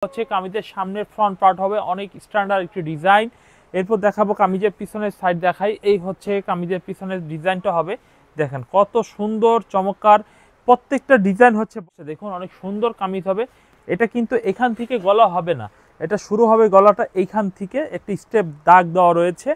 হচ্ছে কামিজের সামনের ফ্রন্ট পার্ট হবে অনেক স্ট্যান্ডার্ড একটি ডিজাইন। এরপর দেখাবো কামিজের পিছনের সাইড দেখাই। এই হচ্ছে কামিজের পিছনের ডিজাইনটা হবে, দেখেন কত সুন্দর চমৎকার প্রত্যেকটা ডিজাইন হচ্ছে। দেখুন অনেক সুন্দর কামিজ হবে। এটা কিন্তু এখান থেকে গলা হবে না, এটা শুরু হবে গলাটা এইখান থেকে, একটি স্টেপ দাগ দেওয়া রয়েছে,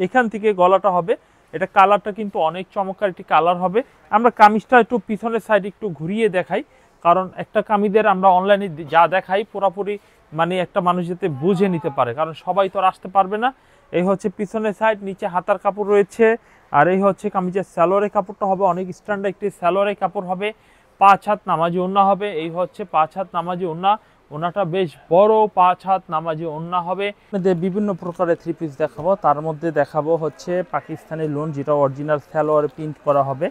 এখান থেকে গলাটা হবে। এটা কালারটা কিন্তু অনেক চমৎকার একটি কালার হবে। আমরা কামিজটা একটু পিছনের সাইড একটু ঘুরিয়ে দেখাই, কারণ একটা কামিজের আমরা অনলাইনে যা দেখাই পুরোপুরি মানে একটা মানুষ যাতে বুঝে নিতে পারে, কারণ সবাই তো আর আসতে পারবে না। এই হচ্ছে পিছনের সাইড, নিচে হাতার কাপড় রয়েছে। আর এই হচ্ছে কামিজের সালোয়ারের কাপড়টা হবে অনেক স্ট্যান্ডার্ড একটি সালোয়ারের কাপড় হবে। 5 হাত নামাজি ওড়না হবে। এই হচ্ছে 5 হাত নামাজি ওড়না, ওনাটা বেশ বড় 5 হাত নামাজি ওড়না হবে। বিভিন্ন প্রকারের থ্রি পিস দেখাবো, তার মধ্যে দেখাবো হচ্ছে পাকিস্তানি লোন, যেটা অরিজিনাল সালোয়ারে প্রিন্ট করা হবে,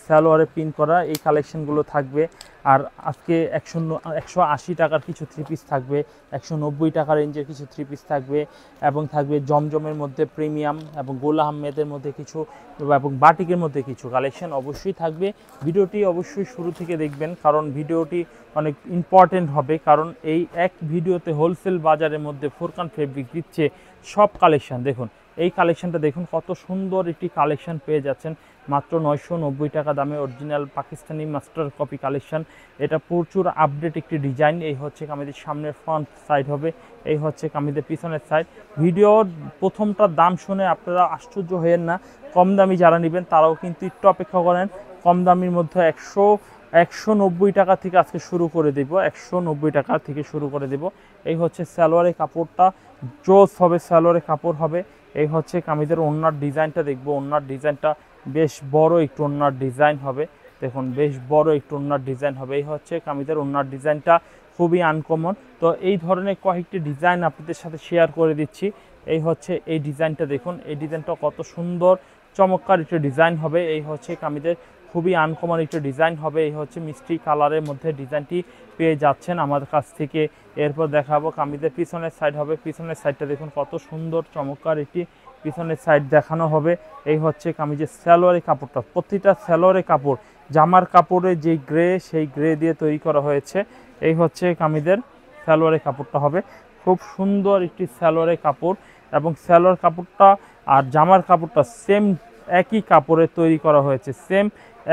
সালোয়ারে প্রিন্ট করা এই কালেকশনগুলো থাকবে। আর আজকে 180 টাকার কিছু থ্রি পিস থাকবে, 190 টাকা রেঞ্জের কিছু থ্রি পিস থাকবে, এবং থাকবে জমজমের মধ্যে প্রিমিয়াম এবং গোল আহমেদের মধ্যে কিছু, এবং বাটিকের মধ্যে কিছু কালেকশন অবশ্যই থাকবে। ভিডিওটি অবশ্যই শুরু থেকে দেখবেন, কারণ ভিডিওটি অনেক ইম্পর্টেন্ট হবে, কারণ এই এক ভিডিওতে হোলসেল বাজারের মধ্যে ফুরকান ফেব্রিক দিচ্ছে সব কালেকশন। দেখুন এই কালেকশনটা দেখুন, কত সুন্দর একটি কালেকশন পেয়ে যাচ্ছেন মাত্র 990 টাকা দামে, original Pakistani master copy collection. এটা প্রচুর আপডেট একটি ডিজাইন। এই হচ্ছে কামিজের সামনের ফ্রন্ট সাইড হবে, এই হচ্ছে কামিজের পিছনের সাইড। ভিডিওর প্রথমটার দাম শুনে আপনারা আশ্চর্য হয়েন না, কম দামি যারা নেবেন তারাও কিন্তু একটু অপেক্ষা করেন। কম দামির মধ্যে 190 টাকা থেকে আজকে শুরু করে দেব, 190 টাকা থেকে শুরু করে দেব। এই হচ্ছে সালোয়ারের কাপড়টা, জোস হবে সালোয়ারের কাপড় হবে। এই হচ্ছে কামিজের ওড়নার ডিজাইনটা দেখবো, ওড়নার ডিজাইনটা বেশ বড় একটু ওড়নার ডিজাইন হবে। দেখুন বেশ বড় একটু ওড়নার ডিজাইন হবে। এই হচ্ছে কামিজের ওড়নার ডিজাইনটা, খুবই আনকমন। তো এই ধরনের কয়েকটি ডিজাইন আপনাদের সাথে শেয়ার করে দিচ্ছি। এই হচ্ছে এই ডিজাইনটা দেখুন, এই ডিজাইনটা কত সুন্দর চমৎকার একটি ডিজাইন হবে। এই হচ্ছে কামিজের খুবই আনকমন একটি ডিজাইন হবে। এই হচ্ছে মিষ্টি কালারের মধ্যে ডিজাইনটি পেয়ে যাচ্ছেন আমাদের কাছ থেকে। এরপর দেখাবো কামিজের পিছনের সাইড হবে, পিছনের সাইডটা দেখুন কত সুন্দর চমৎকার একটি পিছনের সাইড দেখানো হবে। এই হচ্ছে কামিজের সালোয়ারের কাপড়টা, প্রতিটা সালোয়ারের কাপড় জামার কাপড়ের যে গ্রে, সেই গ্রে দিয়ে তৈরি করা হয়েছে। এই হচ্ছে কামিজের সালোয়ারের কাপড়টা হবে, খুব সুন্দর একটি সালোয়ারের কাপড়, এবং সালোয়ার কাপড়টা আর জামার কাপড়টা সেম একই কাপড়ে তৈরি করা হয়েছে, সেম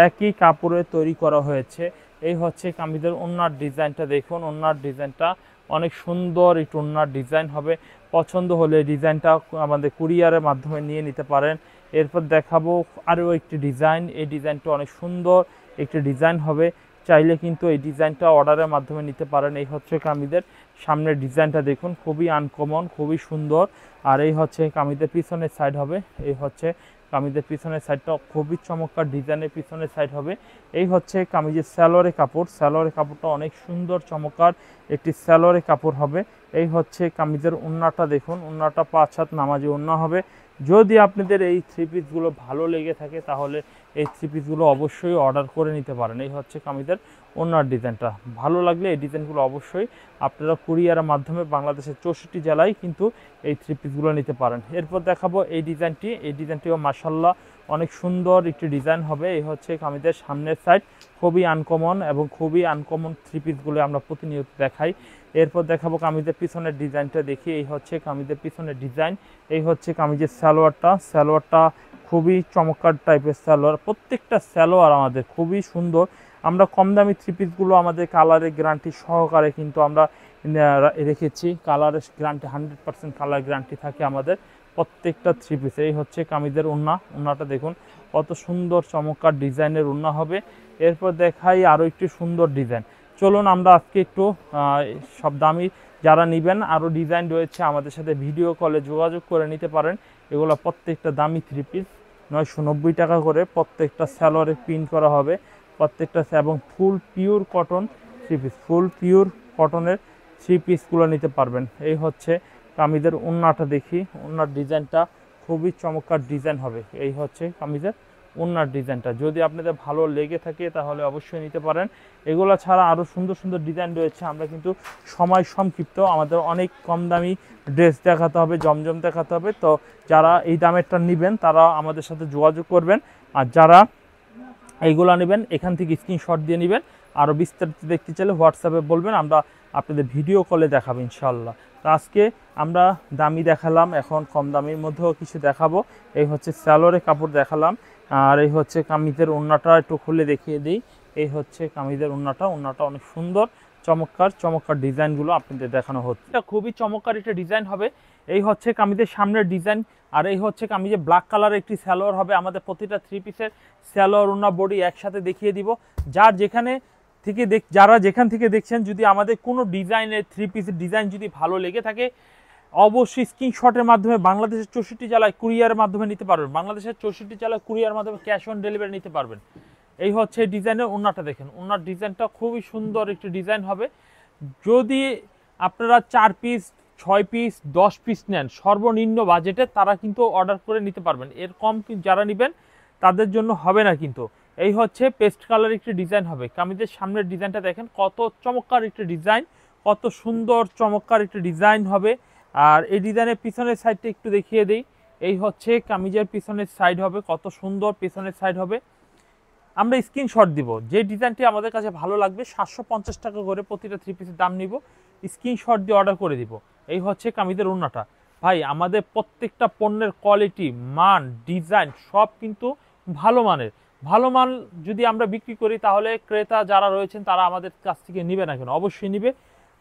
একই কাপড়ে তৈরি করা হয়েছে। এই হচ্ছে কামিজের ওড়নার ডিজাইনটা দেখুন, ওড়নার ডিজাইনটা অনেক সুন্দর একটু ওড়নার ডিজাইন হবে। পছন্দ হলে ডিজাইনটা আমাদের কুরিয়ারের মাধ্যমে নিয়ে নিতে পারেন। এরপর দেখাবো আরও একটি ডিজাইন, এই ডিজাইনটা অনেক সুন্দর একটি ডিজাইন হবে, চাইলে কিন্তু এই ডিজাইনটা অর্ডারের মাধ্যমে নিতে পারেন। এই হচ্ছে কামিজের সামনের ডিজাইনটা দেখুন, খুবই আনকমন, খুবই সুন্দর। আর এই হচ্ছে কামিজের পিছনের সাইড হবে, এই হচ্ছে কামিজের পিছনের সাইডটা খুবই চমৎকার ডিজাইনের পিছনের সাইড হবে। এই হচ্ছে কামিজের সালোয়ারের কাপড়, সালোয়ারের কাপড়টা অনেক সুন্দর চমৎকার একটি সালোয়ারের কাপড় হবে। এই হচ্ছে কামিজের ওড়নাটা দেখুন, ওড়নাটা 5 হাত নামাজি ওড়না হবে। যদি আপনাদের এই থ্রি পিসগুলো ভালো লেগে থাকে তাহলে এই থ্রি পিসগুলো অবশ্যই অর্ডার করে নিতে পারেন। এই হচ্ছে কামিজের ওড়নার ডিজাইনটা, ভালো লাগলে এই ডিজাইনগুলো অবশ্যই আপনারা কুরিয়ারের মাধ্যমে বাংলাদেশের 64 জেলায় কিন্তু এই থ্রি পিসগুলো নিতে পারেন। এরপর দেখাবো এই ডিজাইনটি, এই ডিজাইনটিও মাশাআল্লাহ অনেক সুন্দর একটি ডিজাইন হবে। এই হচ্ছে কামিজের সামনের সাইড, খুবই আনকমন, এবং খুবই আনকমন থ্রি পিসগুলো আমরা প্রতিনিয়ত দেখাই। এরপর দেখাবো কামিজের পিছনের ডিজাইনটা দেখি। এই হচ্ছে কামিজের পিছনের ডিজাইন, এই হচ্ছে কামিজের সালোয়ারটা, সালোয়ারটা খুবই চমৎকার টাইপের সালোয়ার। প্রত্যেকটা সালোয়ার আমাদের খুবই সুন্দর। আমরা কম দামি থ্রি পিসগুলো আমাদের কালারের গ্যারান্টি সহকারে কিন্তু আমরা রেখেছি, কালারের গ্যারান্টি 100% কালার গ্যারান্টি থাকে আমাদের প্রত্যেকটা থ্রি পিসে। এই হচ্ছে কামিজের ওড়না, ওড়নাটা দেখুন কত সুন্দর চমৎকার ডিজাইনের ওড়না হবে। এরপর দেখাই আরও একটি সুন্দর ডিজাইন। চলুন আমরা আজকে একটু সব দামি যারা নেবেন, আরও ডিজাইন রয়েছে, আমাদের সাথে ভিডিও কলে যোগাযোগ করে নিতে পারেন। এগুলো প্রত্যেকটা দামি থ্রি পিস, 990 টাকা করে প্রত্যেকটা সালোয়ারে প্রিন্ট করা হবে প্রত্যেকটা, এবং ফুল পিওর কটন থ্রি পিস, ফুল পিওর কটনের থ্রি পিসগুলো নিতে পারবেন। এই হচ্ছে কামিজের ওড়নাটা দেখি, ওড়নার ডিজাইনটা খুবই চমৎকার ডিজাইন হবে। এই হচ্ছে কামিজের ওড়নার ডিজাইনটা, যদি আপনাদের ভালো লেগে থাকে তাহলে অবশ্যই নিতে পারেন। এগুলো ছাড়া আরও সুন্দর সুন্দর ডিজাইন রয়েছে, আমরা কিন্তু সময় সংক্ষিপ্ত, আমাদের অনেক কম দামি ড্রেস দেখাতে হবে, জমজম দেখাতে হবে। তো যারা এই দামেরটা নেবেন তারা আমাদের সাথে যোগাযোগ করবেন, আর যারা এইগুলো নেবেন এখান থেকে স্ক্রিনশট দিয়ে নেবেন, আরও বিস্তারিত দেখতে চাইলে হোয়াটসঅ্যাপে বলবেন, আমরা আপনাদের ভিডিও কলে দেখাবো ইনশাল্লাহ। তো আজকে আমরা দামি দেখালাম, এখন কম দামির মধ্যেও কিছু দেখাবো। এই হচ্ছে সালোয়ারের কাপড় দেখালাম, আর এই হচ্ছে কামিজের ওড়নাটা একটু খুলে দেখিয়ে দিই। এই হচ্ছে কামিজের ওড়নাটা অনেক সুন্দর, চমৎকার ডিজাইনগুলো আপনাদের দেখানো হচ্ছে। এটা খুবই চমৎকার একটা ডিজাইন হবে। এই হচ্ছে কামিজের সামনের ডিজাইন, আর এই হচ্ছে কামিজে ব্ল্যাক কালারের একটি সালোয়ার হবে। আমাদের প্রতিটা 3 পিসের সালোয়ার ওড়না বডি একসাথে দেখিয়ে দিব। যারা যেখান থেকে দেখছেন, যদি আমাদের কোনো ডিজাইনের 3 পিসের ডিজাইন যদি ভালো লেগে থাকে, অবশ্যই স্ক্রিনশটের মাধ্যমে বাংলাদেশের 64 জেলায় কুরিয়ারের মাধ্যমে নিতে পারবেন। বাংলাদেশের 64 জেলায় কুরিয়ার মাধ্যমে ক্যাশ অন ডেলিভারি নিতে পারবেন। এই হচ্ছে ডিজাইনের ওড়নাটা, দেখেন ওড়নার ডিজাইনটা খুবই সুন্দর একটি ডিজাইন হবে। যদি আপনারা 4 পিস 6 পিস 10 পিস নেন সর্বনিম্ন বাজেটে, তারা কিন্তু অর্ডার করে নিতে পারবেন। এর কম যারা নেবেন তাদের জন্য হবে না কিন্তু। এই হচ্ছে পেস্ট কালার একটি ডিজাইন হবে। কামিজের সামনের ডিজাইনটা দেখেন কত চমৎকার একটি ডিজাইন, কত সুন্দর চমৎকার একটি ডিজাইন হবে। আর এই ডিজাইনের পিছনের সাইডটা একটু দেখিয়ে দিই। এই হচ্ছে কামিজের পিছনের সাইড হবে, কত সুন্দর পিছনের সাইড হবে। আমরা স্ক্রিনশট দিব, যে ডিজাইনটি আমাদের কাছে ভালো লাগবে 750 টাকা করে প্রতিটা 3 পিসের দাম নিব, স্ক্রিনশট দিয়ে অর্ডার করে দিব। এই হচ্ছে কামিজের ওড়নাটা। ভাই আমাদের প্রত্যেকটা পণ্যের কোয়ালিটি, মান, ডিজাইন সব কিন্তু ভালো মানের। ভালো মান যদি আমরা বিক্রি করি, তাহলে ক্রেতা যারা রয়েছেন তারা আমাদের কাছ থেকে নিবে না কেন? অবশ্যই নিবে।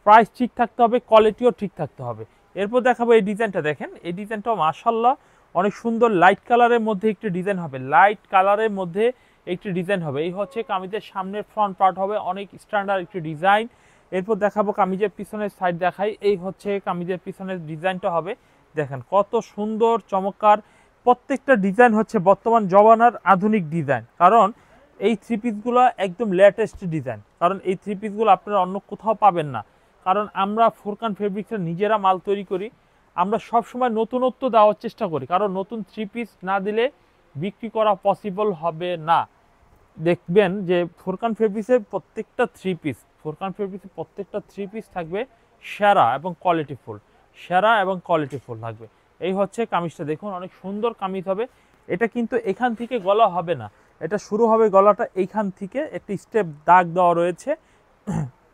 প্রাইস ঠিক থাকতে হবে, কোয়ালিটিও ঠিক থাকতে হবে। এরপর দেখাবো এই ডিজাইনটা, দেখেন এই ডিজাইনটাও মাশাআল্লাহ অনেক সুন্দর, লাইট কালারের মধ্যে একটি ডিজাইন হবে। লাইট কালারের মধ্যে একটি ডিজাইন হবে। এই হচ্ছে কামিজের সামনের ফ্রন্ট পার্ট হবে, অনেক স্ট্যান্ডার্ড একটি ডিজাইন। এরপর দেখাবো কামিজের পিছনের সাইড দেখাই। এই হচ্ছে কামিজের পিছনের ডিজাইনটা হবে, দেখেন কত সুন্দর চমৎকার। প্রত্যেকটা ডিজাইন হচ্ছে বর্তমান জমানার আধুনিক ডিজাইন, কারণ এই 3 পিসগুলো একদম লেটেস্ট ডিজাইন। কারণ এই 3 পিসগুলো আপনারা অন্য কোথাও পাবেন না, কারণ আমরা ফুরকান ফেব্রিক্সের নিজেরা মাল তৈরি করি। আমরা সবসময় নতুনত্ব দেওয়ার চেষ্টা করি, কারণ নতুন 3 পিস না দিলে বিক্রি করা পসিবল হবে না। দেখবেন যে ফুরকান ফেব্রিক্সের প্রত্যেকটা 3 পিস থাকবে সেরা এবং কোয়ালিটিফুল থাকবে। এই হচ্ছে কামিজটা, দেখুন অনেক সুন্দর কামিজ হবে। এটা কিন্তু এখান থেকে গলা হবে না, এটা শুরু হবে গলাটা এইখান থেকে, একটি স্টেপ দাগ দেওয়া রয়েছে,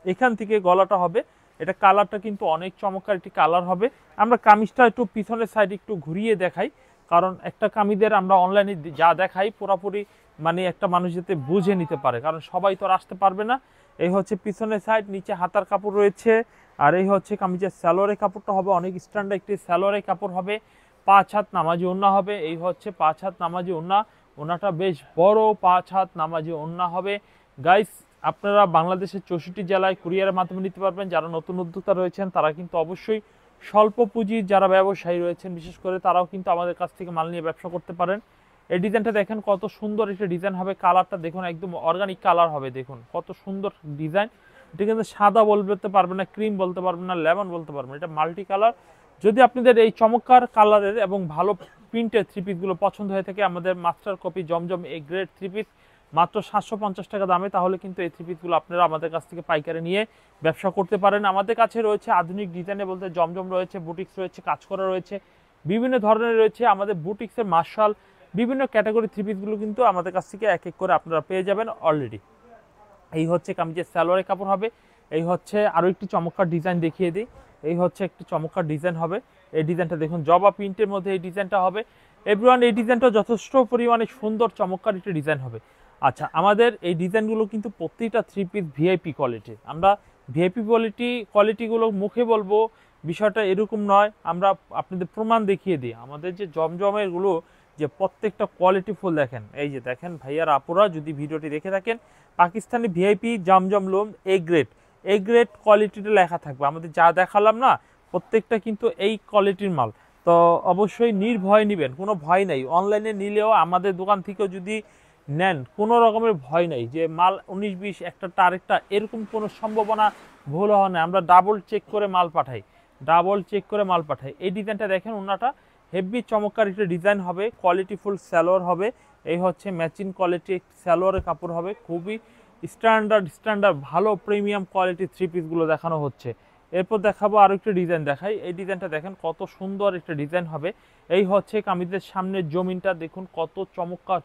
এখান থেকে গলাটা হবে। এটা কালারটা কিন্তু অনেক চমৎকার একটি কালার হবে। আমরা কামিজটা একটু পিছনের সাইড একটু ঘুরিয়ে দেখাই, কারণ একটা কামিজের আমরা অনলাইনে যা দেখাই পুরোপুরি মানে একটা মানুষ যাতে বুঝে নিতে পারে, কারণ সবাই তো আর আসতে পারবে না। এই হচ্ছে পিছনের সাইড, নিচে হাতার কাপড় রয়েছে। আর এই হচ্ছে কামিজের সালোয়ারের কাপড়টা হবে অনেক স্ট্যান্ডার্ড একটি সালোয়ারের কাপড় হবে। 5 হাত নামাজি ওড়না হবে। এই হচ্ছে 5 হাত নামাজি ওড়না, ওড়নাটা বেশ বড় 5 হাত নামাজি ওড়না হবে। গাইস আপনারা বাংলাদেশের 64 জেলায় কুরিয়ারের মাধ্যমে নিতে পারবেন। যারা নতুন উদ্যোক্তা রয়েছেন তারা কিন্তু অবশ্যই স্বল্প পুঁজির যারা ব্যবসায়ী রয়েছেন বিশেষ করে, তারাও কিন্তু আমাদের কাছ থেকে মাল নিয়ে ব্যবসা করতে পারেন। এই ডিজাইনটা দেখেন কত সুন্দর একটা ডিজাইন হবে। কালারটা দেখুন একদম অর্গানিক কালার হবে, দেখুন কত সুন্দর ডিজাইন। এটা কিন্তু সাদা বলতে পারবেন না, ক্রিম বলতে পারবেন না, লেমন বলতে পারবেন, এটা মাল্টি কালার। যদি আপনাদের এই চমৎকার কালারের এবং ভালো প্রিন্টের 3 পিসগুলো পছন্দ হয়ে থাকে, আমাদের master copy Zamzam A grade 3 piece মাত্র 750 টাকা দামে, তাহলে কিন্তু এই 3 পিসগুলো আপনারা আমাদের কাছ থেকে পাইকারি নিয়ে ব্যবসা করতে পারেন। আমাদের কাছে রয়েছে আধুনিক ডিজাইনে বলতে জমজম রয়েছে, বুটিক্স রয়েছে, কাজ করা রয়েছে, বিভিন্ন ধরনের রয়েছে আমাদের বুটিক্সের মার্শাল বিভিন্ন ক্যাটাগরি 3 পিসগুলো কিন্তু আমাদের কাছ থেকে এক এক করে আপনারা পেয়ে যাবেন অলরেডি। এই হচ্ছে কামিজের সালোয়ারের কাপড় হবে। এই হচ্ছে আরও একটি চমৎকার ডিজাইন দেখিয়ে দিই। এই হচ্ছে একটি চমৎকার ডিজাইন হবে। এই ডিজাইনটা দেখুন জবা প্রিন্টের মধ্যে এই ডিজাইনটা হবে। এভরিওয়ান এই ডিজাইনটা যথেষ্ট পরিমাণে সুন্দর চমৎকার একটি ডিজাইন হবে। আচ্ছা আমাদের এই ডিজাইনগুলো কিন্তু প্রতিটা 3 পিস ভিআইপি কোয়ালিটি। আমরা ভিআইপি কোয়ালিটিগুলো মুখে বলবো বিষয়টা এরকম নয়, আমরা আপনাদের প্রমাণ দেখিয়ে দিই। আমাদের যে জমজমেরগুলো যে প্রত্যেকটা কোয়ালিটিফুল দেখেন, এই যে দেখেন ভাইয়ার আপুরা যদি ভিডিওটি দেখে থাকেন, পাকিস্তানি ভিআইপি জমজম লোম এ গ্রেড কোয়ালিটিটা লেখা থাকবে। আমাদের যা দেখালাম না প্রত্যেকটা কিন্তু এই কোয়ালিটির মাল। তো অবশ্যই নির্ভয় নেবেন, কোনো ভয় নাই। অনলাইনে নিলেও আমাদের দোকান থেকেও যদি নেন কোনো রকমের ভয় নাই যে মাল 19-20 একটা আরেকটা এরকম কোনো সম্ভাবনা ভুল হওয়া নেই। আমরা ডাবল চেক করে মাল পাঠাই। এই ডিজাইনটা দেখেন, ওনাটা হেভি চমৎকার একটা ডিজাইন হবে, কোয়ালিটিফুল সালোয়ার হবে। এই হচ্ছে ম্যাচিং কোয়ালিটি সালোয়ারের কাপড় হবে, খুবই স্ট্যান্ডার্ড ভালো প্রিমিয়াম কোয়ালিটির 3 পিসগুলো দেখানো হচ্ছে। এরপর দেখাবো আরও একটা ডিজাইন দেখাই। এই ডিজাইনটা দেখেন কত সুন্দর একটা ডিজাইন হবে। এই হচ্ছে কামিজের সামনের জমিনটা দেখুন কত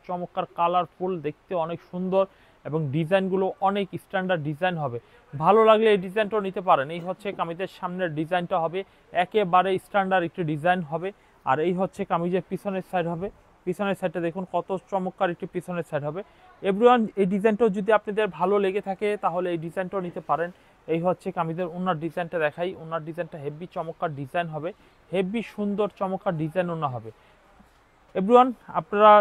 চমৎকার কালারফুল, দেখতে অনেক সুন্দর। এবং ডিজাইনগুলো অনেক স্ট্যান্ডার্ড ডিজাইন হবে। ভালো লাগলে এই ডিজাইনটাও নিতে পারেন। এই হচ্ছে কামিজের সামনের ডিজাইনটা হবে একেবারে স্ট্যান্ডার্ড একটি ডিজাইন হবে। আর এই হচ্ছে কামিজের পিছনের সাইড হবে। পিছনের সাইডটা দেখুন কত চমৎকার একটি পিছনের সাইড হবে। এভরিওয়ান, এই ডিজাইনটাও যদি আপনাদের ভালো লেগে থাকে তাহলে এই ডিজাইনটাও নিতে পারেন। এই হচ্ছে কামিজের ওনার ডিজাইনটা দেখাই। ওনার ডিজাইনটা হেভি চমৎকার ডিজাইন হবে, হেভি সুন্দর চমৎকার ডিজাইন ওনা হবে। এভরিওয়ান, আপনারা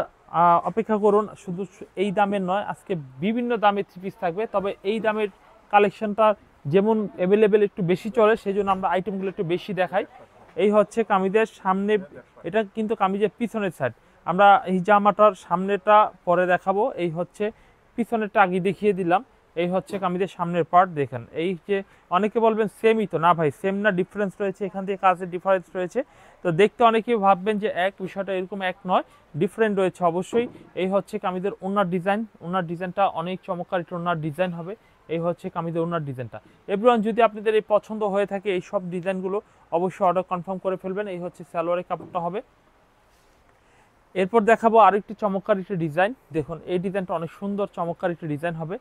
অপেক্ষা করুন। শুধু এই দামের নয়, আজকে বিভিন্ন দামের থ্রি পিস থাকবে, তবে এই দামের কালেকশনটা যেমন অ্যাভেলেবেল একটু বেশি চলে সেই জন্য আমরা আইটেমগুলো একটু বেশি দেখাই। এই হচ্ছে কামিজের সামনে, এটা কিন্তু কামিজের পিছনের সাইড। আমরা এই জামাটার সামনেটা পরে দেখাবো। এই হচ্ছে পিছনেরটা আগে দেখিয়ে দিলাম। এই হচ্ছে কামিজের সামনের পার্ট দেখেন। এই যে অনেকে বলবেন সেমই, তো না ভাই, সেম না, ডিফারেন্স রয়েছে, এখান থেকে কাজের ডিফারেন্স রয়েছে। তো দেখতে অনেকেই ভাববেন যে এক, বিষয়টা এরকম এক নয়, ডিফারেন্ট রয়েছে অবশ্যই। এই হচ্ছে কামিজের ওনার ডিজাইন। ওনার ডিজাইনটা অনেক চমৎকার একটা ওনার ডিজাইন হবে। এই হচ্ছে কামিজের ওনার ডিজাইনটা। এভরিওয়ান, যদি আপনাদের এই পছন্দ হয়ে থাকে এই সব ডিজাইনগুলো অবশ্যই অর্ডার কনফার্ম করে ফেলবেন। এই হচ্ছে সালোয়ারের কাপড়টা হবে। এরপর দেখাবো আরেকটি চমৎকার একটি ডিজাইন। দেখুন এই ডিজাইনটা অনেক সুন্দর চমৎকার একটি ডিজাইন হবে।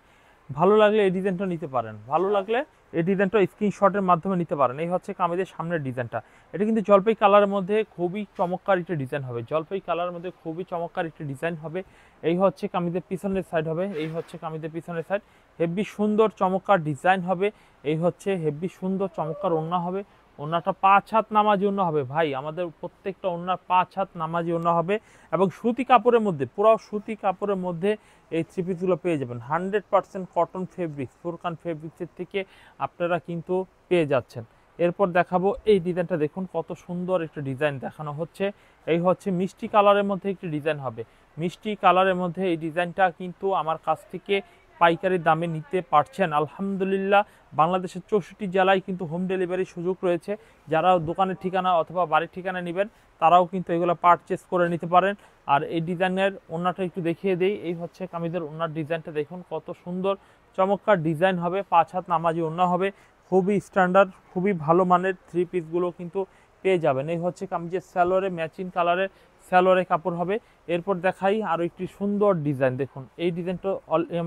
ভালো লাগলে এই ডিজাইনটা নিতে পারেন। ভালো লাগলে এই ডিজাইনটা স্ক্রিনশটের মাধ্যমে নিতে পারেন। এই হচ্ছে কামিজের সামনের ডিজাইনটা। এটা কিন্তু জলপাই কালারের মধ্যে খুবই চমৎকার একটি ডিজাইন হবে। জলপাই কালারের মধ্যে খুবই চমৎকার একটি ডিজাইন হবে। এই হচ্ছে কামিজের পিছনের সাইড হবে। এই হচ্ছে কামিজের পিছনের সাইড, হেভি সুন্দর চমৎকার ডিজাইন হবে। এই হচ্ছে হেভি সুন্দর চমৎকার ওড়না হবে। ওড়নাটা 5 হাত নামাজি ওড়না হবে ভাই, আমাদের প্রত্যেকটা ওড়নার 5 হাত নামাজি ওড়না হবে এবং সুতি কাপড়ের মধ্যে, পুরো সুতি কাপড়ের মধ্যে এই থ্রি পিসগুলো পেয়ে যাবেন। 100% কটন ফেব্রিক্স, ফুরকান ফেব্রিক্সের থেকে আপনারা কিন্তু পেয়ে যাচ্ছেন। এরপর দেখাবো এই ডিজাইনটা। দেখুন কত সুন্দর একটা ডিজাইন দেখানো হচ্ছে। এই হচ্ছে মিষ্টি কালারের মধ্যে একটি ডিজাইন হবে। মিষ্টি কালারের মধ্যে এই ডিজাইনটা কিন্তু আমার কাছ থেকে পাইকারি দামে নিতে পারছেন আলহামদুলিল্লাহ। বাংলাদেশের 64 জেলায় কিন্তু হোম ডেলিভারির সুযোগ রয়েছে। যারা দোকানের ঠিকানা অথবা বাড়ির ঠিকানা নেবেন তারাও কিন্তু এগুলো পারচেস করে নিতে পারেন। আর এই ডিজাইনের ওড়নাটা একটু দেখিয়ে দেই। এই হচ্ছে কামিজের ওড়নার ডিজাইনটা দেখুন কত সুন্দর চমৎকার ডিজাইন হবে। 5 হাত নামাজি ওড়না হবে, খুবই স্ট্যান্ডার্ড, খুবই ভালো মানের থ্রি পিসগুলো কিন্তু পেয়ে যাবেন। এই হচ্ছে কামিজের সালোয়ারে ম্যাচিং কালারের সালোয়ারের কাপড় হবে। এরপর দেখাই আরও একটি সুন্দর ডিজাইন। দেখুন এই ডিজাইনটা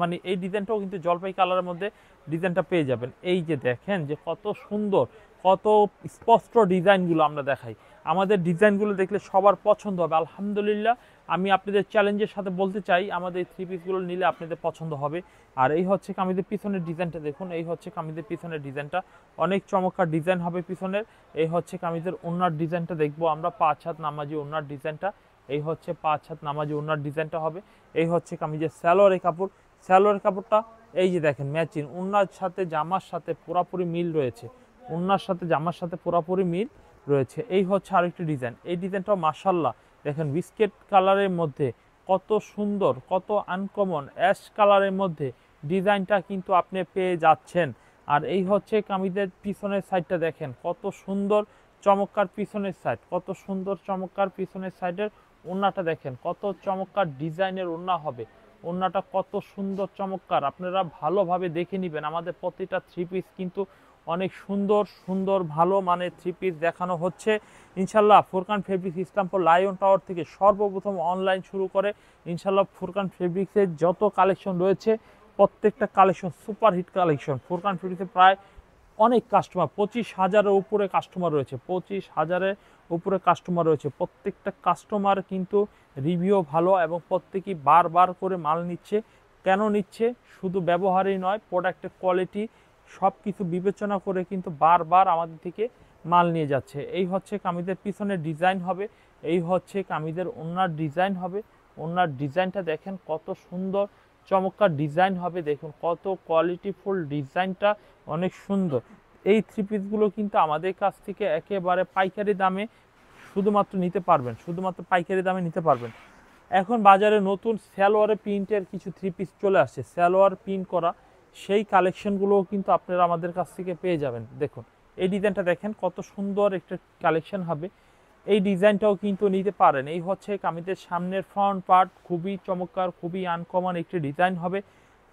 মানে এই ডিজাইনটাও কিন্তু জলপাই কালারের মধ্যে ডিজাইনটা পেয়ে যাবেন। এই যে দেখেন যে কত সুন্দর, কত স্পষ্ট ডিজাইনগুলো আমরা দেখাই। আমাদের ডিজাইনগুলো দেখলে সবার পছন্দ হবে আলহামদুলিল্লাহ। আমি আপনাদের চ্যালেঞ্জের সাথে বলতে চাই আমাদের থ্রি পিসগুলো নিলে আপনাদের পছন্দ হবে। আর এই হচ্ছে কামিজের পিছনের ডিজাইনটা দেখুন। এই হচ্ছে কামিজের পিছনের ডিজাইনটা, অনেক চমৎকার ডিজাইন হবে পিছনের। এই হচ্ছে কামিজের ওড়নার ডিজাইনটা দেখবো আমরা, 5 হাত নামাজি ওড়নার ডিজাইনটা। এই হচ্ছে 5 হাত নামাজি ওড়নার ডিজাইনটা হবে। এই হচ্ছে কামিজের সালোয়ারের কাপড়। সালোয়ারের কাপড়টা এই যে দেখেন ম্যাচিং, ওড়নার সাথে জামার সাথে পুরোপুরি মিল রয়েছে। ওড়নার সাথে জামার সাথে পুরোপুরি মিল রয়েছে। এই হচ্ছে আরেকটি ডিজাইন। এই ডিজাইনটাও মাশাআল্লাহ দেখেন, বিস্কিট কালারের মধ্যে কত সুন্দর, কত আনকমন অ্যাশ কালারের মধ্যে ডিজাইনটা কিন্তু আপনি পেয়ে যাচ্ছেন। আর এই হচ্ছে কামিজের পিছনের সাইডটা দেখেন কত সুন্দর চমৎকার পিছনের সাইড, কত সুন্দর চমৎকার পিছনের সাইডের ওড়নাটা দেখেন কত চমৎকার ডিজাইনের ওড়না হবে। ওড়নাটা কত সুন্দর চমৎকার, আপনারা ভালোভাবে দেখে নেবেন। আমাদের প্রতিটা থ্রি পিস কিন্তু অনেক সুন্দর সুন্দর ভালো মানের থ্রি পিস দেখানো হচ্ছে ইনশাল্লাহ। Furqan fabrics Islampur lion tower থেকে সর্বপ্রথম অনলাইন শুরু করে ইনশাল্লাহ ফুরকান ফেব্রিক্সের যত কালেকশন রয়েছে প্রত্যেকটা collection super hit collection. Furqan ফেব্রিক্সে প্রায় অনেক কাস্টমার, 25,000-এর উপরে কাস্টমার রয়েছে, 25,000-এর উপরে কাস্টমার রয়েছে। প্রত্যেকটা কাস্টমার কিন্তু রিভিউ ভালো এবং প্রত্যেকেই বারবার করে মাল নিচ্ছে। কেন নিচ্ছে? শুধু ব্যবহারই নয়, প্রোডাক্টের কোয়ালিটি সব কিছু বিবেচনা করে কিন্তু বারবার আমাদের থেকে মাল নিয়ে যাচ্ছে। এই হচ্ছে কামিজের পিছনের ডিজাইন হবে। এই হচ্ছে কামিজের ওড়নার ডিজাইন হবে। ওড়নার ডিজাইনটা দেখেন কত সুন্দর চমৎকার ডিজাইন হবে। দেখুন কত কোয়ালিটিফুল ডিজাইনটা, অনেক সুন্দর। এই থ্রি পিসগুলো কিন্তু আমাদের কাছ থেকে একেবারে পাইকারি দামে শুধুমাত্র নিতে পারবেন, শুধুমাত্র পাইকারি দামে নিতে পারবেন। এখন বাজারে নতুন সালোয়ারে প্রিন্টের কিছু থ্রি পিস চলে আসছে, সালোয়ার প্রিন্ট করা, সেই কালেকশনগুলোও কিন্তু আপনারা আমাদের কাছ থেকে পেয়ে যাবেন। দেখুন এই ডিজাইনটা দেখেন কত সুন্দর একটা কালেকশন হবে। এই ডিজাইনটাও কিন্তু নিতে পারেন। এই হচ্ছে কামিজের সামনের ফ্রন্ট পার্ট, খুবই চমৎকার, খুবই আনকমন একটি ডিজাইন হবে।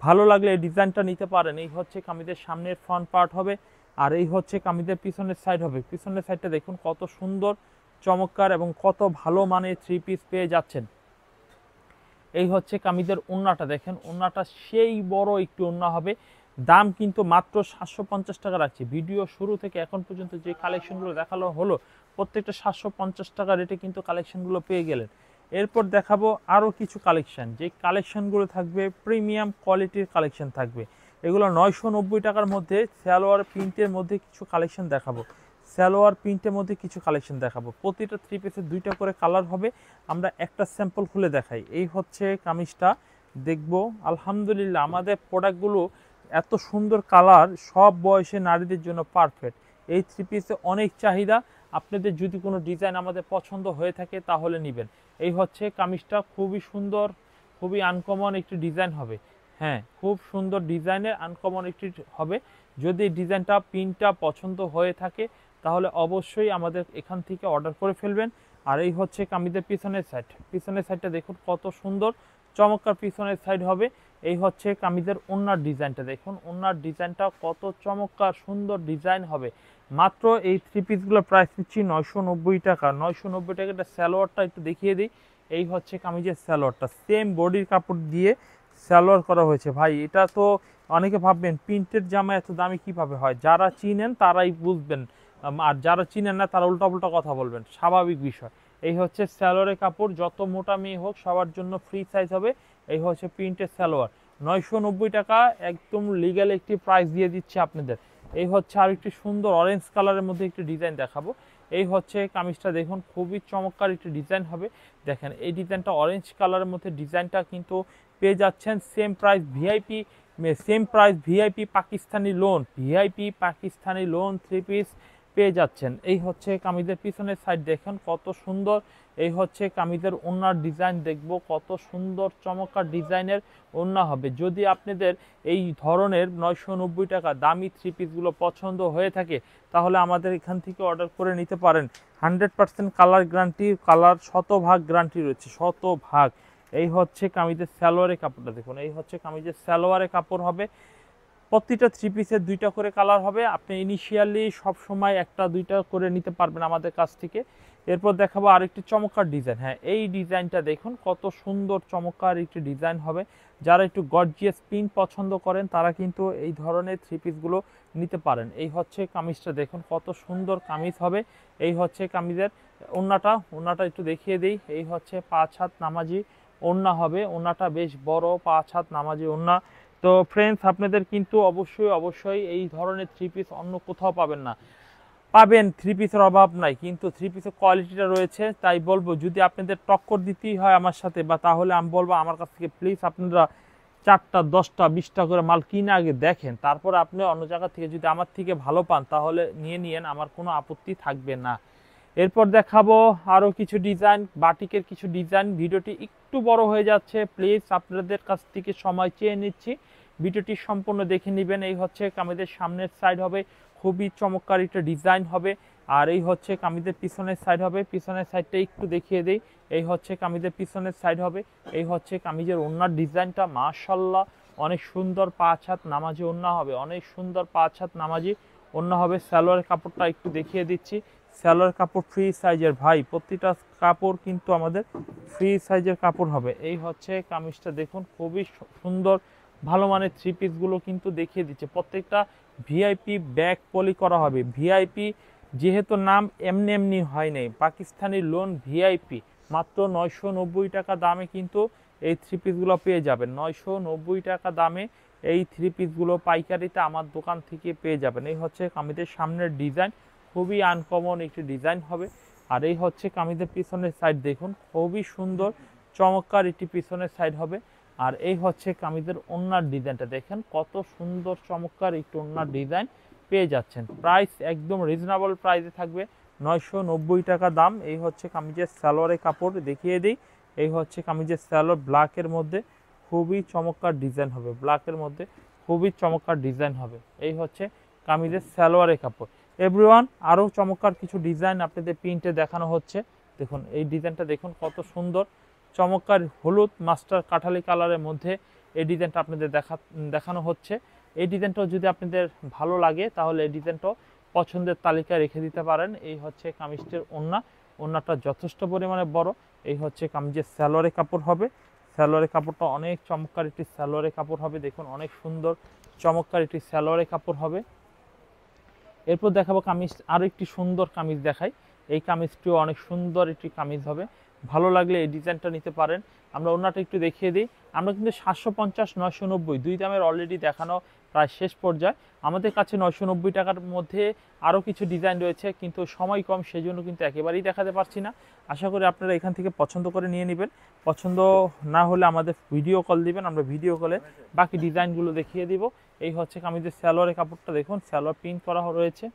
ভালো লাগলে এই ডিজাইনটা নিতে পারেন। এই হচ্ছে কামিজের সামনের ফ্রন্ট পার্ট হবে। আর এই হচ্ছে কামিজের পিছনের সাইড হবে। পিছনের সাইডটা দেখুন কত সুন্দর চমৎকার এবং কত ভালো মানের থ্রি পিস পেয়ে যাচ্ছেন। এই হচ্ছে কামিজের ওড়নাটা, দেখেন ওড়নাটা সেই বড় একটু ওড়না হবে। দাম কিন্তু মাত্র 750 টাকা রাখছি। ভিডিও শুরু থেকে এখন পর্যন্ত যে কালেকশনগুলো দেখালো হলো প্রত্যেকটা 750 টাকা রেটে কিন্তু কালেকশনগুলো পেয়ে গেলেন। এরপর দেখাবো আরও কিছু কালেকশন, যে কালেকশনগুলো থাকবে প্রিমিয়াম কোয়ালিটির কালেকশন থাকবে। এগুলো 990 টাকার মধ্যে সালোয়ার প্রিন্টের মধ্যে কিছু কালেকশন দেখাবো। সালোয়ার প্রিন্টের মধ্যে কিছু কালেকশন দেখাবো। প্রতিটা থ্রি পিসের 2টা করে কালার হবে। আমরা একটা স্যাম্পল খুলে দেখাই। এই হচ্ছে কামিজটা, দেখবো আলহামদুলিল্লাহ আমাদের প্রোডাক্টগুলো এত সুন্দর কালার, সব বয়সে নারীদের জন্য পারফেক্ট। এই থ্রি পিসে অনেক চাহিদা। আপনাদের যদি কোনো ডিজাইন আমাদের পছন্দ হয়ে থাকে তাহলে নেবেন। এই হচ্ছে কামিজটা, খুবই সুন্দর, খুবই আনকমন একটি ডিজাইন হবে। হ্যাঁ, খুব সুন্দর ডিজাইনের আনকমন একটি হবে। যদি ডিজাইনটা প্রিন্টটা পছন্দ হয়ে থাকে তাহলে অবশ্যই আমাদের এখান থেকে অর্ডার করে ফেলবেন। আর এই হচ্ছে কামিজের পিছনের সাইড। পিছনের সাইডটা দেখুন কত সুন্দর চমৎকার পিছনের সাইড হবে। এই হচ্ছে কামিজের ওড়নার ডিজাইনটা, দেখুন ওড়নার ডিজাইনটা কত চমৎকার সুন্দর ডিজাইন হবে। মাত্র এই থ্রি পিসগুলোর প্রাইস দিচ্ছি 990 টাকা। 990 টাকাটা সালোয়ারটা একটু দেখিয়ে দিই। এই হচ্ছে কামিজের সালোয়ারটা, সেম বডির কাপড় দিয়ে সালোয়ার করা হয়েছে। ভাই এটা তো অনেকে ভাববেন প্রিন্টের জামা এত দামি কিভাবে হয়, যারা চিনেন তারাই বুঝবেন, আর যারা চিনেন না তারা উল্টা কথা বলবেন, স্বাভাবিক বিষয়। এই হচ্ছে সালোয়ারের কাপড়, যত মোটা মেয়ে হোক সবার জন্য ফ্রি সাইজ হবে। এই হচ্ছে প্রিন্টের সালোয়ার, 990 টাকা একদম লিগ্যাল একটি প্রাইস দিয়ে দিচ্ছে আপনাদের। এই হচ্ছে আর একটি সুন্দর অরেঞ্জ কালারের মধ্যে একটি ডিজাইন দেখাবো। এই হচ্ছে কামিজটা, দেখুন খুবই চমৎকার একটি ডিজাইন হবে। দেখেন এই ডিজাইনটা অরেঞ্জ কালারের মধ্যে, ডিজাইনটা কিন্তু পেয়ে যাচ্ছেন same price VIP Pakistani loan, VIP Pakistani loan three piece পেয়ে যাচ্ছেন। এই হচ্ছে কামিজের পিছনের সাইড, দেখেন কত সুন্দর। এই হচ্ছে কামিজের ওড়নার ডিজাইন, দেখবো কত সুন্দর চমৎকার ডিজাইনের ওড়না হবে। যদি আপনাদের এই ধরনের 990 টাকা দামি থ্রি পিসগুলো পছন্দ হয়ে থাকে তাহলে আমাদের এখান থেকে অর্ডার করে নিতে পারেন। 100% কালার গ্যারান্টি, কালার শতভাগ গ্যারান্টি রয়েছে, শতভাগ। এই হচ্ছে কামিজের সালোয়ারের কাপড়টা, দেখুন এই হচ্ছে কামিজের সালোয়ারের কাপড় হবে। প্রতিটা থ্রি পিসের 2টা করে কালার হবে। আপনি ইনিশিয়ালি সব সময় 1টা 2টা করে নিতে পারবেন আমাদের কাছ থেকে। এরপর দেখাবো আরেকটি চমৎকার ডিজাইন। হ্যাঁ, এই ডিজাইনটা দেখুন কত সুন্দর চমৎকার একটি ডিজাইন হবে। যারা একটু গর্জিয়াস প্রিন্ট পছন্দ করেন তারা কিন্তু এই ধরনের থ্রি পিসগুলো নিতে পারেন। এই হচ্ছে কামিজটা, দেখুন কত সুন্দর কামিজ হবে। এই হচ্ছে কামিজের ওড়নাটা একটু দেখিয়ে দিই। এই হচ্ছে 5 হাত নামাজি ওড়না হবে। ওড়নাটা বেশ বড়, 5 হাত নামাজি ওড়না। তো ফ্রেন্ডস, আপনাদের কিন্তু অবশ্যই এই ধরনের থ্রি পিস অন্য কোথাও পাবেন না। পাবেন, থ্রি পিসের অভাব নাই, কিন্তু থ্রি পিসের কোয়ালিটিটা রয়েছে। তাই বলবো যদি আপনাদের টক্কর দিতেই হয় আমার সাথে, বা তাহলে আমি বলবো আমার কাছ থেকে প্লিজ আপনারা 4টা 10টা 20টা করে মাল কিনে আগে দেখেন, তারপরে আপনি অন্য জায়গা থেকে যদি আমার থেকে ভালো পান তাহলে নিয়েন, আমার কোনো আপত্তি থাকবে না। এরপর দেখাবো আরও কিছু ডিজাইন, বাটিকের কিছু ডিজাইন। ভিডিওটি একটু বড় হয়ে যাচ্ছে, প্লিজ আপনাদের কাছ থেকে সময় চেয়ে নিচ্ছি, ভিডিওটি সম্পূর্ণ দেখে নেবেন। এই হচ্ছে কামিজের সামনের সাইড হবে, খুবই চমৎকার একটা ডিজাইন হবে। আর এই হচ্ছে কামিজের পিছনের সাইড হবে। পিছনের সাইডটা একটু দেখিয়ে দেই। এই হচ্ছে কামিজের পিছনের সাইড হবে। এই হচ্ছে কামিজের ওড়নার ডিজাইনটা, মাশাআল্লাহ অনেক সুন্দর 5 হাত নামাজি ওড়না হবে, অনেক সুন্দর 5 হাত নামাজি ওড়না হবে। সালোয়ারের কাপড়টা একটু দেখিয়ে দিচ্ছি। সালোয়ার কাপড় ফ্রি সাইজের, ভাই প্রতিটা কাপড় কিন্তু আমাদের ফ্রি সাইজের কাপড় হবে। এই হচ্ছে কামিজটা, দেখুন খুবই সুন্দর ভালো মানের থ্রি পিসগুলো কিন্তু দেখিয়ে দিচ্ছে। প্রত্যেকটা ভিআইপি ব্যাক পলি করা হবে। ভিআইপি যেহেতু নাম এমনি হয় নাই, পাকিস্তানি লোন ভিআইপি, মাত্র 990 টাকা দামে কিন্তু এই থ্রি পিসগুলো পেয়ে যাবেন। 990 টাকা দামে এই থ্রি পিসগুলো পাইকারিতে আমার দোকান থেকে পেয়ে যাবেন। এই হচ্ছে কামিজের সামনের ডিজাইন, খুবই আনকমন একটি ডিজাইন হবে। আর এই হচ্ছে কামিজের পিছনের সাইড, দেখুন খুবই সুন্দর চমৎকার একটি পিছনের সাইড হবে। আর এই হচ্ছে কামিজের ওড়নার ডিজাইনটা, দেখেন কত সুন্দর চমৎকার একটি ওড়নার ডিজাইন পেয়ে যাচ্ছেন। প্রাইস একদম রিজনেবল প্রাইসে থাকবে, 990 টাকা দাম। এই হচ্ছে কামিজের সালোয়ারের কাপড় দেখিয়ে দিই। এই হচ্ছে কামিজের সালোয়ার, ব্ল্যাকের মধ্যে খুবই চমৎকার ডিজাইন হবে, ব্ল্যাকের মধ্যে খুবই চমৎকার ডিজাইন হবে। এই হচ্ছে কামিজের সালোয়ারের কাপড়। এভরিওয়ান, আরও চমৎকার কিছু ডিজাইন আপনাদের প্রিন্টে দেখানো হচ্ছে। দেখুন এই ডিজাইনটা, দেখুন কত সুন্দর চমৎকার হলুদ মাস্টার কাঠালি কালারের মধ্যে এই ডিজাইনটা আপনাদের দেখানো হচ্ছে। এই ডিজাইনটাও যদি আপনাদের ভালো লাগে তাহলে এই ডিজাইনটাও পছন্দের তালিকায় রেখে দিতে পারেন। এই হচ্ছে কামিজটির ওড়নাটা যথেষ্ট পরিমাণে বড়। এই হচ্ছে কামিজের সালোয়ারের কাপড় হবে। সালোয়ারের কাপড়টা অনেক চমৎকার একটি সালোয়ারের কাপড় হবে, দেখুন অনেক সুন্দর চমৎকার একটি সালোয়ারের কাপড় হবে। এরপর দেখাবো কামিজ, আরও একটি সুন্দর কামিজ দেখাই। এই কামিজটিও অনেক সুন্দর একটি কামিজ হবে, ভালো লাগলে এই ডিজাইনটা নিতে পারেন। আমরা ওনাটা একটু দেখিয়ে দিই। আমরা কিন্তু 750, 990 দুই দামের অলরেডি দেখানো প্রায় শেষ পর্যায়ে। আমাদের কাছে 990 টাকার মধ্যে আরও কিছু ডিজাইন রয়েছে, কিন্তু সময় কম, সেই জন্য কিন্তু একেবারেই দেখাতে পারছি না। আশা করি আপনারা এখান থেকে পছন্দ করে নিয়ে নেবেন। পছন্দ না হলে আমাদের ভিডিও কল দিবেন, আমরা ভিডিও কলে বাকি ডিজাইনগুলো দেখিয়ে দিব। এই হচ্ছে কামিজের সালোয়ারের কাপড়টা, দেখুন সালোয়ার প্রিন্ট করা রয়েছে,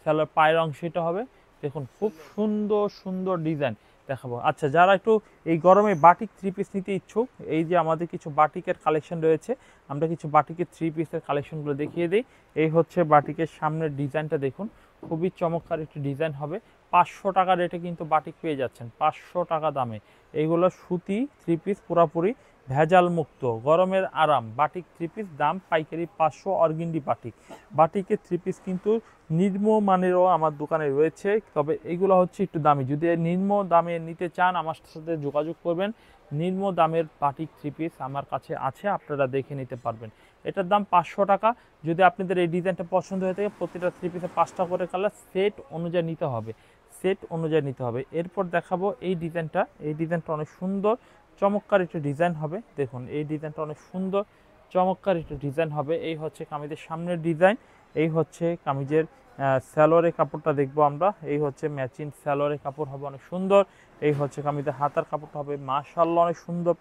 সালোয়ার পায়ের অংশ এটা হবে, দেখুন খুব সুন্দর সুন্দর ডিজাইন দেখাবো। আচ্ছা, যারা একটু এই গরমে বাটিক থ্রি পিস নিতে ইচ্ছুক, এই যে আমাদের কিছু বাটিকের কালেকশন রয়েছে, আমরা কিছু বাটিকের থ্রি পিসের কালেকশনগুলো দেখিয়ে দিই। এই হচ্ছে বাটিকের সামনের ডিজাইনটা, দেখুন খুবই চমৎকার একটি ডিজাইন হবে। 500 টাকা রেটে কিন্তু বাটিক পেয়ে যাচ্ছেন, 500 টাকা দামে। এইগুলো সুতি থ্রি পিস, পুরাপুরি ভেজাল মুক্ত, গরমের আরাম বাটিক থ্রি পিস, দাম পাইকারি 500। অর্গিন্ডি বাটিক, বাটিকের থ্রি পিস কিন্তু নিম্নমানেরও আমার দোকানে রয়েছে, তবে এইগুলো হচ্ছে একটু দামি। যদি নিম্ন দামে নিতে চান আমার সাথে যোগাযোগ করবেন। নিম্ন দামের বাটিক থ্রি পিস আমার কাছে আছে, আপনারা দেখে নিতে পারবেন। এটার দাম 500 টাকা। যদি আপনাদের এই ডিজাইনটা পছন্দ হয়ে থাকে, প্রতিটা থ্রি পিসে 5টা করে কালার, সেট অনুযায়ী নিতে হবে, সেট অনুযায়ী নিতে হবে। এরপর দেখাবো এই ডিজাইনটা, এই ডিজাইনটা অনেক সুন্দর চমৎকার একটি ডিজাইন হবে, দেখুন এই ডিজাইনটা অনেক সুন্দর চমৎকার একটি ডিজাইন হবে। এই হচ্ছে কামিজের সামনের ডিজাইন, এই হচ্ছে কামিজের সালোয়ারের কাপড়টা দেখবো আমরা। এই হচ্ছে ম্যাচিং সালোয়ারের কাপড় হবে অনেক সুন্দর। এই হচ্ছে কামিজের হাতার কাপড়টা হবে মাশাআল্লাহ অনেক সুন্দর,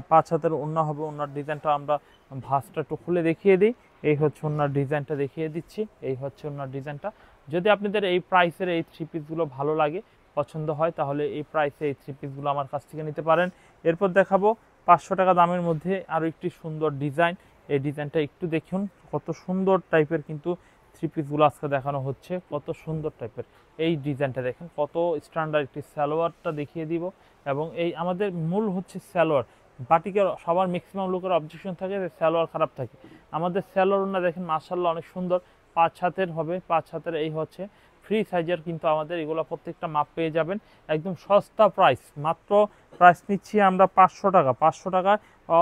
5 হাতের ওড়না হবে। ওড়নার ডিজাইনটা আমরা ভাঁজটা একটু খুলে দেখিয়ে দিই। এই হচ্ছে ওড়নার ডিজাইনটা দেখিয়ে দিচ্ছি, এই হচ্ছে ওড়নার ডিজাইনটা। যদি আপনাদের এই প্রাইসের এই থ্রি পিসগুলো ভালো লাগে, পছন্দ হয়, তাহলে এই প্রাইসে এই থ্রি পিসগুলো আমার কাছ থেকে নিতে পারেন। এরপর দেখাবো 500 টাকা দামের মধ্যে আরও একটি সুন্দর ডিজাইন। এই ডিজাইনটা একটু দেখুন, কত সুন্দর টাইপের কিন্তু থ্রি পিসগুলো আজকে দেখানো হচ্ছে, কত সুন্দর টাইপের। এই ডিজাইনটা দেখেন, কত স্ট্যান্ডার্ড একটি সালোয়ারটা দেখিয়ে দিব। এবং এই আমাদের মূল হচ্ছে সালোয়ার। বাটিকের সবার ম্যাক্সিমাম লোকের অবজেকশন থাকে যে সালোয়ার খারাপ থাকে, আমাদের সালোয়ার না দেখেন মাশাআল্লাহ অনেক সুন্দর, 5 হাতের হবে, 5 হাতের। এই হচ্ছে ফ্রি সাইজের কিন্তু আমাদের এগুলো প্রত্যেকটা মাপ পেয়ে যাবেন একদম সস্তা প্রাইস। মাত্র প্রাইস নিচ্ছি আমরা 500 টাকা। 500 টাকা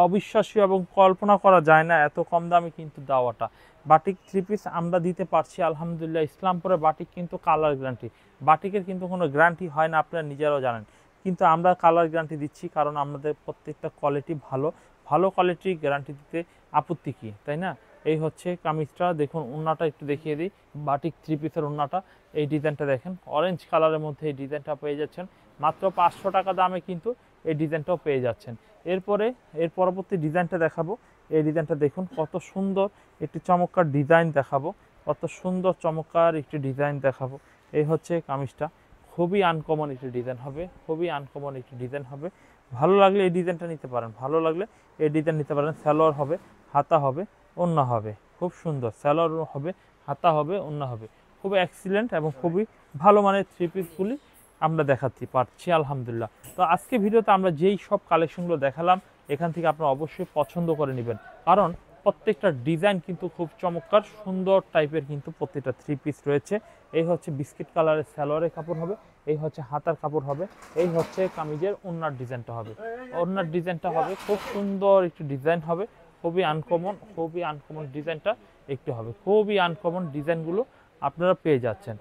অবিশ্বাস্য এবং কল্পনা করা যায় না এত কম দামে কিন্তু দেওয়াটা। বাটিক থ্রি পিস আমরা দিতে পারছি আলহামদুলিল্লাহ। ইসলামপুরে বাটিক কিন্তু কালার গ্যারান্টি, বাটিকের কিন্তু কোনো গ্যারান্টি হয় না, আপনারা নিজেরাও জানেন, কিন্তু আমরা কালার গ্যারান্টি দিচ্ছি, কারণ আমাদের প্রত্যেকটা কোয়ালিটি ভালো, ভালো কোয়ালিটির গ্যারান্টি দিতে আপত্তি কী, তাই না? এই হচ্ছে কামিজটা, দেখুন ওড়নাটা একটু দেখিয়ে দিই। বাটিক থ্রি পিসের ওড়নাটা, এই ডিজাইনটা দেখেন অরেঞ্জ কালারের মধ্যে এই ডিজাইনটা পেয়ে যাচ্ছেন মাত্র 500 টাকা দামে, কিন্তু এই ডিজাইনটাও পেয়ে যাচ্ছেন। এরপরে এর পরবর্তী ডিজাইনটা দেখাবো। এই ডিজাইনটা দেখুন কত সুন্দর একটি চমৎকার ডিজাইন দেখাবো, কত সুন্দর চমৎকার একটি ডিজাইন দেখাবো। এই হচ্ছে কামিজটা, খুবই আনকমন একটি ডিজাইন হবে, খুবই আনকমন একটি ডিজাইন হবে। ভালো লাগলে এই ডিজাইনটা নিতে পারেন, ভালো লাগলে এই ডিজাইন নিতে পারেন। সালোয়ার হবে, হাতা হবে, ওড়না হবে, খুব সুন্দর সালোয়ার হবে, হাতা হবে, ওড়না হবে, খুবই এক্সিলেন্ট এবং খুবই ভালো মানের থ্রি পিসগুলি আমরা দেখাতে পারছি আলহামদুলিল্লাহ। তো আজকে ভিডিওতে আমরা যেই সব কালেকশনগুলো দেখালাম, এখান থেকে আপনারা অবশ্যই পছন্দ করে নেবেন, কারণ প্রত্যেকটা ডিজাইন কিন্তু খুব চমৎকার সুন্দর টাইপের কিন্তু প্রত্যেকটা থ্রি পিস রয়েছে। এই হচ্ছে বিস্কিট কালারের সালোয়ারের কাপড় হবে, এই হচ্ছে হাতার কাপড় হবে, এই হচ্ছে কামিজের ওড়নার ডিজাইনটা হবে। ওড়নার ডিজাইনটা হবে খুব সুন্দর একটি ডিজাইন হবে, খুবই আনকমন, খুবই আনকমন ডিজাইনটা একটু হবে, খুবই আনকমন ডিজাইনগুলো আপনারা পেয়ে যাচ্ছেন।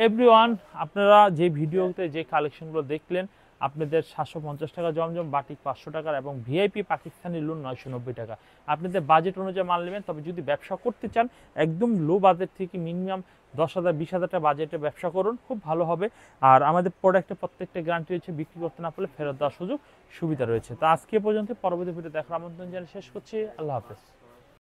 এভরিওয়ান, আপনারা যে ভিডিওতে যে কালেকশনগুলো দেখলেন, আপনাদের 750 টাকা জমজম বাটিক 500 টাকার এবং ভিআইপি পাকিস্তানি লুন 990 টাকা। আপনাদের বাজেট অনুযায়ী মাল নেবেন। তবে যদি ব্যবসা করতে চান একদম লো বাজেট থেকে মিনিমাম 10,000 20,000 টাকা বাজেটে ব্যবসা করুন, খুব ভালো হবে। আর আমাদের প্রোডাক্টের প্রত্যেকটা গ্যারান্টি রয়েছে, বিক্রি করতে না পারলে ফেরত দেওয়ার সুযোগ সুবিধা রয়েছে। তো আজকে পর্যন্ত, পরবর্তী ভিডিও দেখার আমন্ত্রণ জানিয়ে শেষ করছি। আল্লাহ হাফেজ।